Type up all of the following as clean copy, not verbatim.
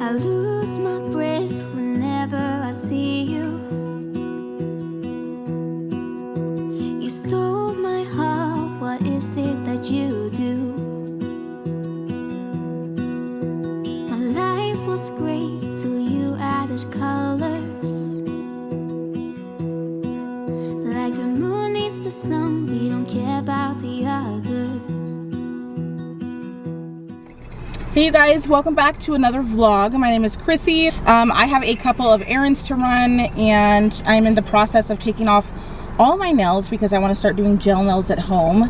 I lose my breath whenever I see you. You stole my heart, what is it that you do? My life was great till you added colors. Like the moon needs the sun, we don't care about the others. Hey you guys, welcome back to another vlog. My name is Crissy. I have a couple of errands to run and I'm in the process of taking off all my nails because I want to start doing gel nails at home.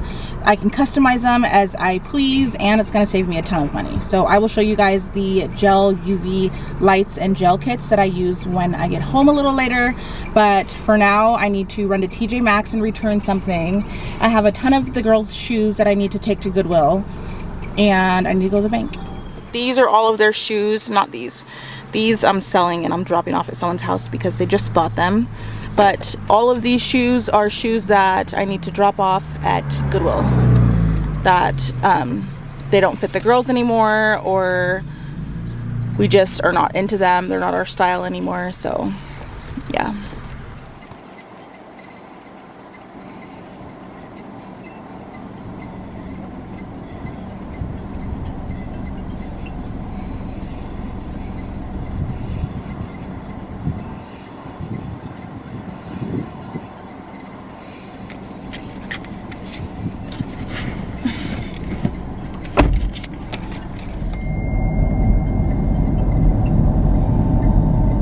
I can customize them as I please and it's going to save me a ton of money. So I will show you guys the gel UV lights and gel kits that I use when I get home a little later. But for now, I need to run to TJ Maxx and return something. I have a ton of the girls' shoes that I need to take to Goodwill and I need to go to the bank. These are all of their shoes, not these. These I'm selling and I'm dropping off at someone's house because they just bought them. But all of these shoes are shoes that I need to drop off at Goodwill. That they don't fit the girls anymore, or we just are not into them. They're not our style anymore, so yeah.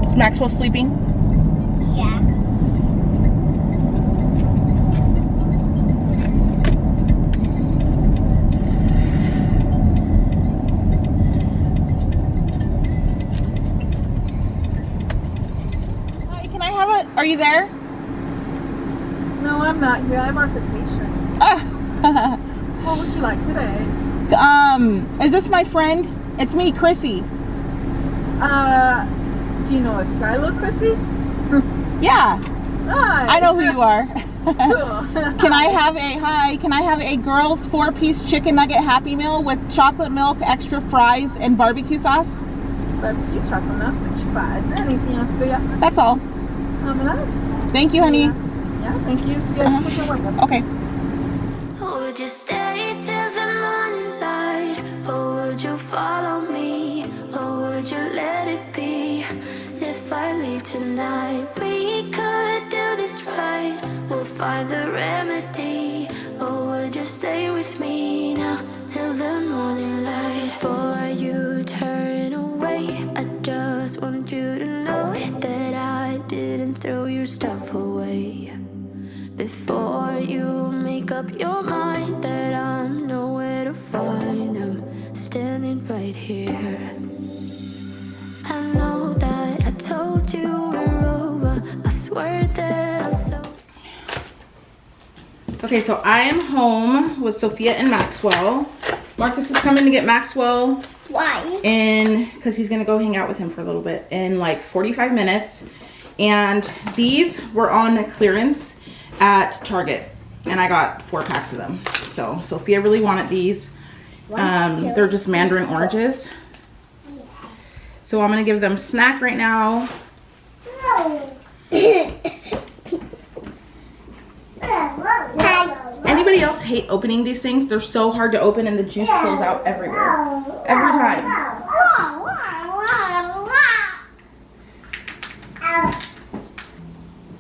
Is Maxwell sleeping? Yeah. Hi, can I have a, are you there? No, I'm not here. I'm on vacation. What would you like today? Is this my friend? It's me, Crissy. Do you know a Skylar, Crissy? Yeah, Hi. I know who you are. Cool. Can I have a, hi, can I have a girls 4-piece chicken nugget Happy Meal with chocolate milk, extra fries, and barbecue sauce? Barbecue, chocolate milk, French fries. Anything else for you? That's all. Thank you, honey. Yeah, thank you. See you guys later. Welcome. Okay. Would you stay till the morning light? Or would you follow me? Or would you let it be? If I leave tonight, we could do this right. We'll find the remedy. Or would you stay with me now till the morning light? Before you turn away, I just want you to know that I didn't throw your stuff away. Before you make up your mind that I'm nowhere to find, I'm standing right here. I know that I told you we're over. I swear that I'm so. Okay, so I am home with Sophia and Maxwell. Marcus is coming to get Maxwell. Why? Because he's gonna go hang out with him for a little bit in like 45 minutes. And these were on clearance at Target. And I got 4 packs of them. So Sophia really wanted these. They're just mandarin oranges. So I'm gonna give them a snack right now. No. Anybody else hate opening these things? They're so hard to open and the juice spills out everywhere. Every time.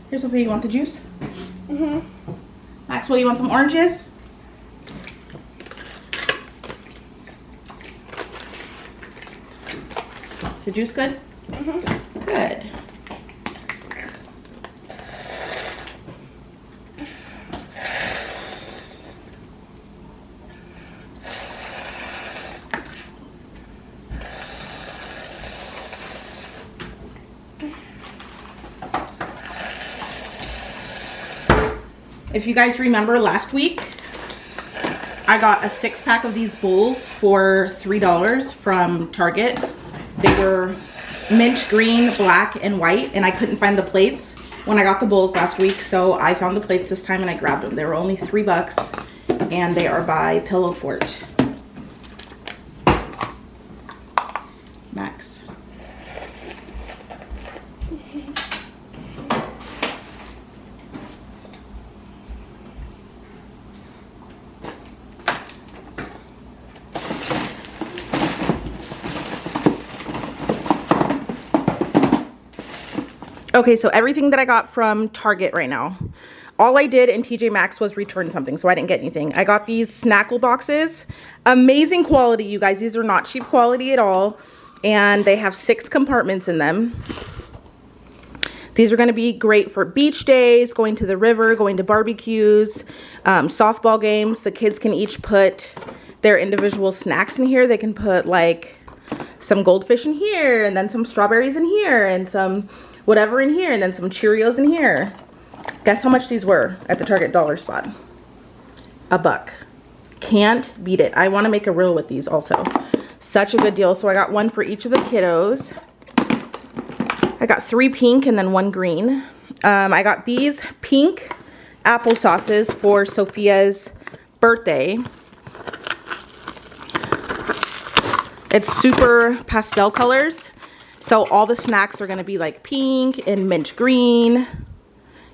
Here, Sophia, you want the juice? Mm-hmm. Maxwell, you want some oranges? Is the juice good? Mm-hmm. Good. If you guys remember last week, I got a 6-pack of these bowls for $3 from Target. They were mint green, black, and white, and I couldn't find the plates when I got the bowls last week, so I found the plates this time and I grabbed them. They were only $3 and they are by Pillow Fort. Max. Okay, so everything that I got from Target right now. All I did in TJ Maxx was return something, so I didn't get anything. I got these Snackle boxes. Amazing quality, you guys. These are not cheap quality at all. And they have 6 compartments in them. These are going to be great for beach days, going to the river, going to barbecues, softball games. The kids can each put their individual snacks in here. They can put like some goldfish in here, and then some strawberries in here, and some whatever in here, and then some Cheerios in here. Guess how much these were at the Target dollar spot? $1. Can't beat it. I want to make a reel with these also. Such a good deal. So I got one for each of the kiddos. I got 3 pink and then 1 green. I got these pink apple sauces for Sophia's birthday. It's super pastel colors. So all the snacks are going to be like pink and mint green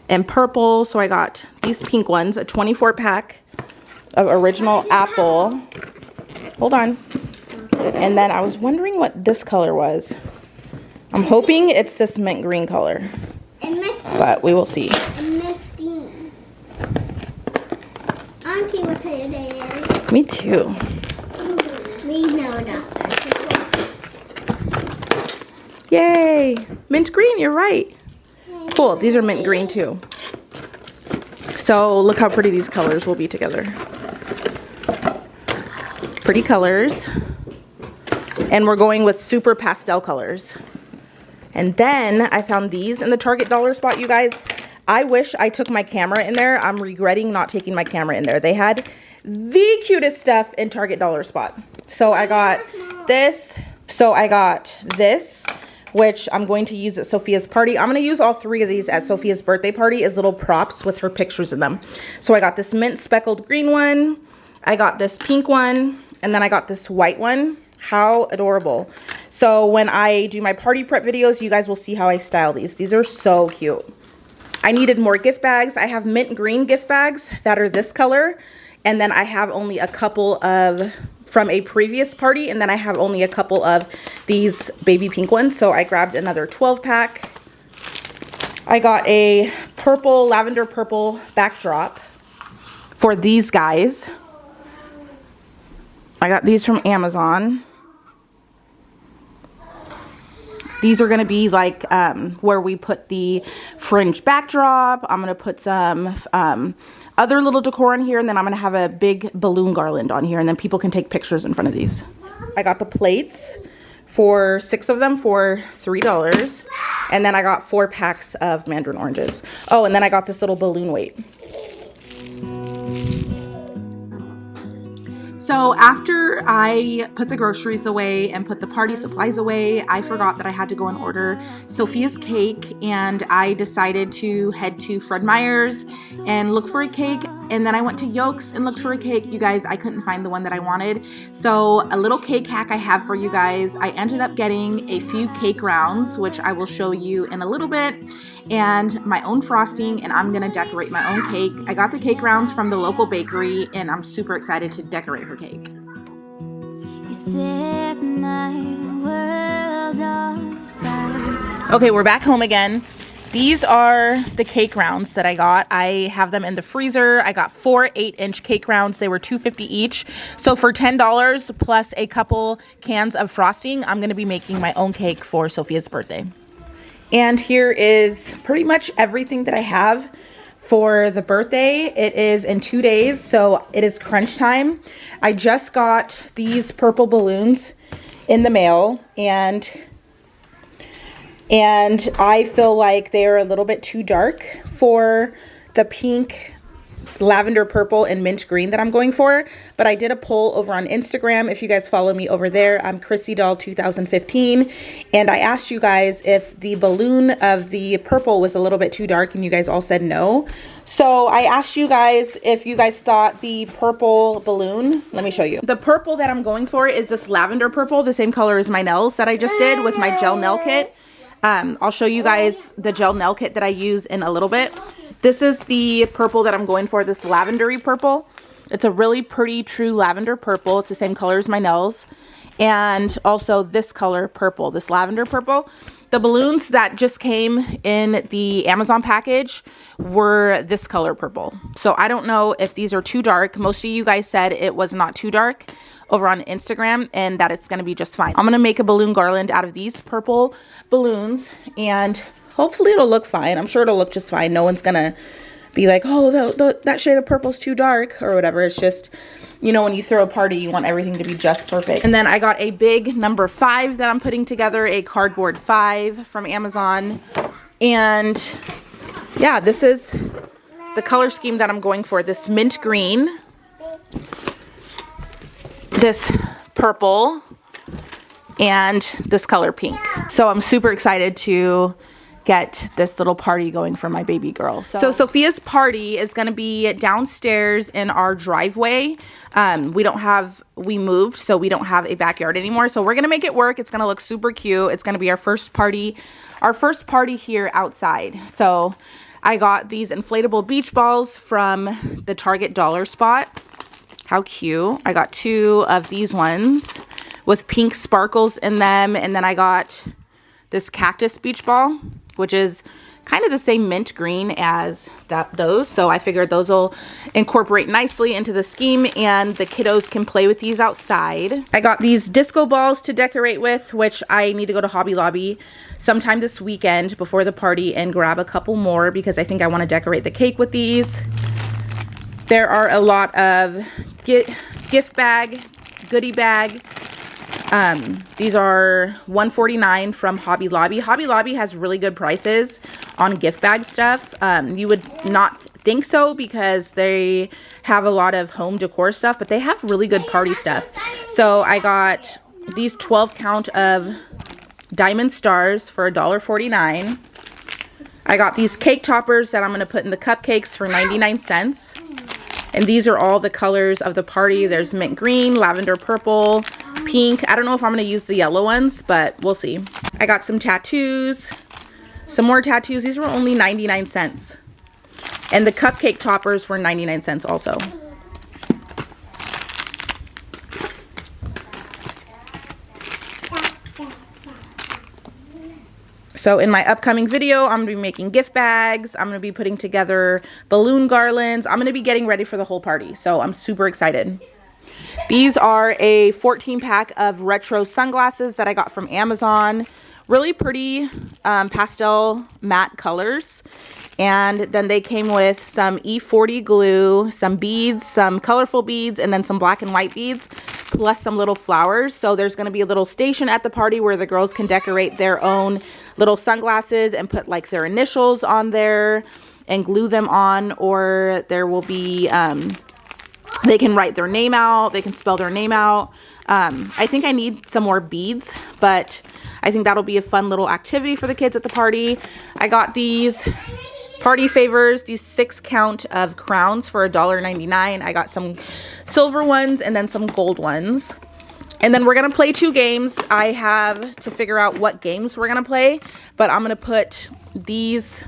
and purple. So I got these pink ones, a 24 pack of original apple. Hold on. And then I was wondering what this color was. I'm hoping it's this mint green color, but we will see. Auntie will tell you they is. Me too. We know that. Yay! Mint green, you're right. Cool, these are mint green too. So look how pretty these colors will be together. Pretty colors. And we're going with super pastel colors. And then I found these in the Target dollar spot, you guys. I wish I took my camera in there. I'm regretting not taking my camera in there. They had the cutest stuff in Target dollar spot. So I got this. Which I'm going to use at Sophia's party. I'm going to use all 3 of these at Sophia's birthday party as little props with her pictures in them. So I got this mint speckled green one. I got this pink one. And then I got this white one. How adorable. So when I do my party prep videos, you guys will see how I style these. These are so cute. I needed more gift bags. I have mint green gift bags that are this color. And then I have only a couple of from a previous party, and then I have only a couple of these baby pink ones, so I grabbed another 12 pack. I got a purple, lavender purple backdrop for these guys. I got these from Amazon. These are going to be like where we put the fringe backdrop. I'm going to put some other little decor on here, and then I'm going to have a big balloon garland on here, and then people can take pictures in front of these. I got the plates for 6 of them for $3, and then I got 4 packs of mandarin oranges. Oh, and then I got this little balloon weight. So after I put the groceries away and put the party supplies away, I forgot that I had to go and order Sophia's cake, and I decided to head to Fred Meyer's and look for a cake, and then I went to Yolks and looked for a cake. You guys, I couldn't find the one that I wanted. So a little cake hack I have for you guys. I ended up getting a few cake rounds, which I will show you in a little bit, and my own frosting, and I'm gonna decorate my own cake. I got the cake rounds from the local bakery, and I'm super excited to decorate her cake. You set my world on fire. Okay, we're back home again. These are the cake rounds that I got. I have them in the freezer. I got 4 8-inch cake rounds. They were $2.50 each. So for $10 plus a couple cans of frosting, I'm gonna be making my own cake for Sophia's birthday. And here is pretty much everything that I have for the birthday. It is in 2 days, so it is crunch time. I just got these purple balloons in the mail, and I feel like they are a little bit too dark for the pink, lavender purple, and mint green that I'm going for. But I did a poll over on Instagram. If you guys follow me over there, I'm Crissy Doll 2015, and I asked you guys if the balloon of the purple was a little bit too dark, and you guys all said no. So I asked you guys if you guys thought the purple balloon, let me show you. The purple that I'm going for is this lavender purple, the same color as my nails that I just did with my gel nail kit. I'll show you guys the gel nail kit that I use in a little bit. This is the purple that I'm going for, this lavendery purple. It's a really pretty true lavender purple. It's the same color as my nails. And also this color purple, this lavender purple. The balloons that just came in the Amazon package were this color purple. So I don't know if these are too dark. Most of you guys said it was not too dark over on Instagram and that it's going to be just fine. I'm going to make a balloon garland out of these purple balloons and hopefully it'll look fine. I'm sure it'll look just fine. No one's going to be like, oh, that shade of purple is too dark or whatever. It's just, you know, when you throw a party, you want everything to be just perfect. And then I got a big number 5 that I'm putting together, a cardboard 5 from Amazon. And yeah, this is the color scheme that I'm going for. This mint green, this purple, and this color pink. So I'm super excited to get this little party going for my baby girl. So Sophia's party is gonna be downstairs in our driveway. We moved, so we don't have a backyard anymore. So we're gonna make it work. It's gonna look super cute. It's gonna be our first party here outside. So I got these inflatable beach balls from the Target dollar spot. How cute. I got 2 of these ones with pink sparkles in them. And then I got this cactus beach ball, which is kind of the same mint green as those. So I figured those will incorporate nicely into the scheme and the kiddos can play with these outside. I got these disco balls to decorate with, which I need to go to Hobby Lobby sometime this weekend before the party and grab a couple more because I think I want to decorate the cake with these. There are a lot of gift bag, goodie bag. These are $1.49 from Hobby Lobby. Hobby Lobby has really good prices on gift bag stuff. You would not think so because they have a lot of home decor stuff, but they have really good party stuff. So I got these 12 count of diamond stars for $1.49. I got these cake toppers that I'm going to put in the cupcakes for 99 cents. And these are all the colors of the party. There's mint green, lavender purple, pink. I don't know if I'm going to use the yellow ones, but we'll see. I got some tattoos, some more tattoos. These were only 99 cents. And the cupcake toppers were 99 cents also. So in my upcoming video, I'm going to be making gift bags. I'm going to be putting together balloon garlands. I'm going to be getting ready for the whole party. So I'm super excited. These are a 14 pack of retro sunglasses that I got from Amazon. Really pretty pastel matte colors. And then they came with some E40 glue, some beads, some colorful beads, and then some black and white beads, plus some little flowers. So there's going to be a little station at the party where the girls can decorate their own little sunglasses and put like their initials on there and glue them on, or there will be, they can write their name out, they can spell their name out. I think I need some more beads, but I think that'll be a fun little activity for the kids at the party. I got these party favors, these 6 count of crowns for $1.99. I got some silver ones and then some gold ones. And then we're going to play 2 games. I have to figure out what games we're going to play, but I'm going to put these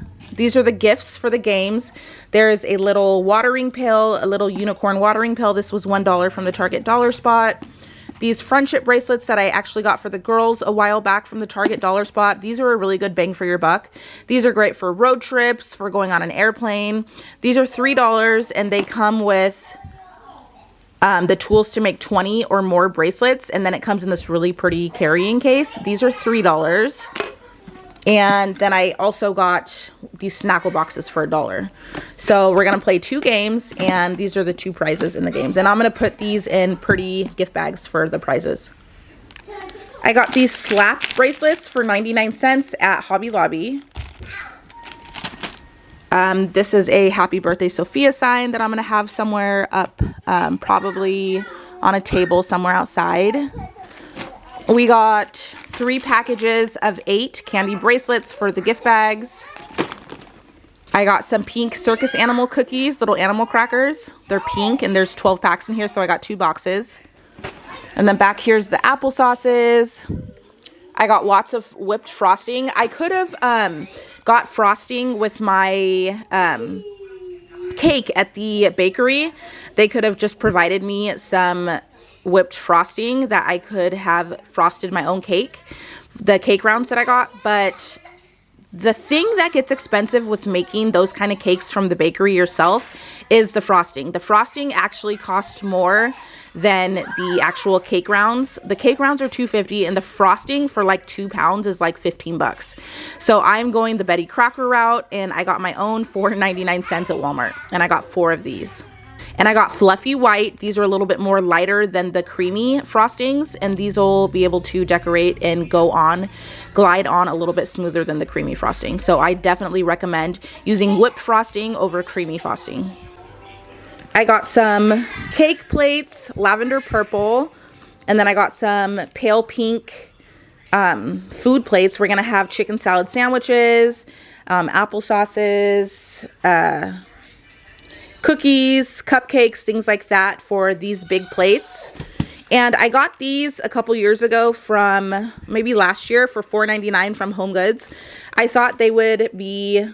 are the gifts for the games. There's a little watering pail, a little unicorn watering pail. This was $1 from the Target dollar spot. These friendship bracelets that I actually got for the girls a while back from the Target dollar spot. These are a really good bang for your buck. These are great for road trips, for going on an airplane. These are $3 and they come with the tools to make 20 or more bracelets. And then it comes in this really pretty carrying case. These are $3. And then I also got these Snackle boxes for $1. So we're going to play 2 games, and these are the 2 prizes in the games. And I'm going to put these in pretty gift bags for the prizes. I got these slap bracelets for 99 cents at Hobby Lobby. This is a happy birthday Sophia sign that I'm going to have somewhere up, probably on a table somewhere outside. We got 3 packages of 8 candy bracelets for the gift bags. I got some pink circus animal cookies, little animal crackers. They're pink and there's 12 packs in here, so I got 2 boxes. And then back here's the applesauces. I got lots of whipped frosting. I could have got frosting with my cake at the bakery. They could have just provided me some whipped frosting that I could have frosted my own cake, the cake rounds that I got. But the thing that gets expensive with making those kind of cakes from the bakery yourself is the frosting. The frosting actually costs more than the actual cake rounds. The cake rounds are $2.50 and the frosting for like 2 pounds is like 15 bucks. So I'm going the Betty Crocker route, and I got my own for 99 cents at Walmart, and I got 4 of these. And I got fluffy white. These are a little bit more lighter than the creamy frostings, and these will be able to decorate and glide on a little bit smoother than the creamy frosting. So I definitely recommend using whipped frosting over creamy frosting. I got some cake plates, lavender purple, and then I got some pale pink food plates. We're gonna have chicken salad sandwiches, apple sauces, cookies, cupcakes, things like that for these big plates. And I got these a couple years ago from maybe last year for $4.99 from Home Goods. I thought they would be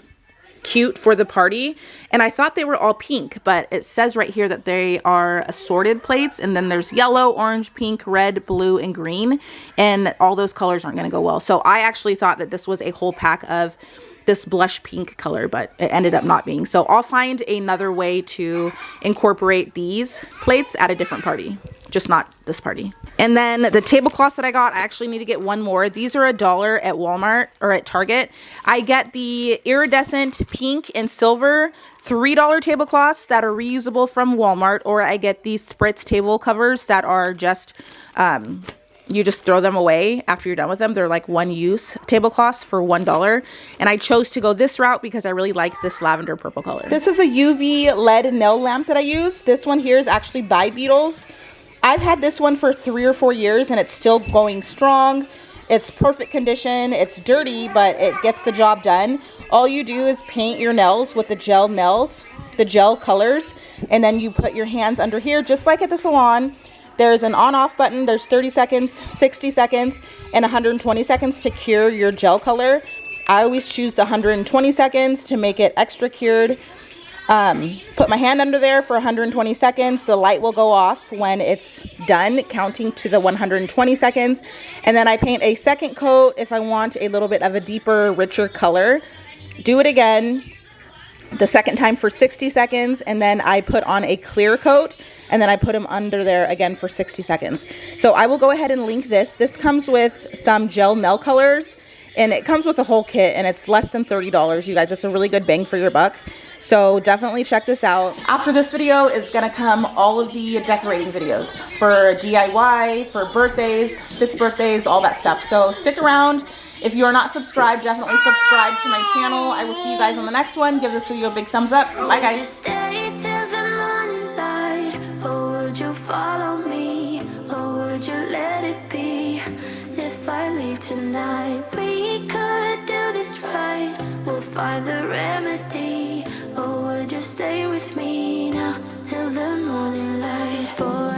cute for the party, and I thought they were all pink, but it says right here that they are assorted plates, and then there's yellow, orange, pink, red, blue, and green, and all those colors aren't going to go well. So I actually thought that this was a whole pack of this blush pink color, but it ended up not being. So I'll find another way to incorporate these plates at a different party, just not this party. And then the tablecloths that I got, I actually need to get one more. These are $1 at Walmart or at Target. I get the iridescent pink and silver $3 tablecloths that are reusable from Walmart, or I get these spritz table covers that are just you just throw them away after you're done with them. They're like one-use tablecloths for $1. And I chose to go this route because I really like this lavender purple color. This is a UV LED nail lamp that I use. This one here is actually by Beetles. I've had this one for 3 or 4 years and it's still going strong. It's perfect condition. It's dirty, but it gets the job done. All you do is paint your nails with the gel nails, the gel colors, and then you put your hands under here just like at the salon. There's an on-off button. There's 30 seconds, 60 seconds, and 120 seconds to cure your gel color. I always choose the 120 seconds to make it extra cured. Put my hand under there for 120 seconds. The light will go off when it's done, counting to the 120 seconds. And then I paint a second coat if I want a little bit of a deeper, richer color. Do it again the second time for 60 seconds, and then I put on a clear coat, and then I put them under there again for 60 seconds. So I will go ahead and link this. This comes with some gel nail colors, and it comes with a whole kit, and it's less than $30, you guys. It's a really good bang for your buck. So definitely check this out. After this video is gonna come all of the decorating videos for DIY, for birthdays, 5th birthdays, all that stuff. So stick around. If you are not subscribed, definitely subscribe to my channel. I will see you guys on the next one. Give this video a big thumbs up. Bye, guys. Would you stay till the morning light, or would you follow me, or would you let it be? If I leave tonight, we could do this right. We'll find the remedy, or would you stay with me now till the morning light? For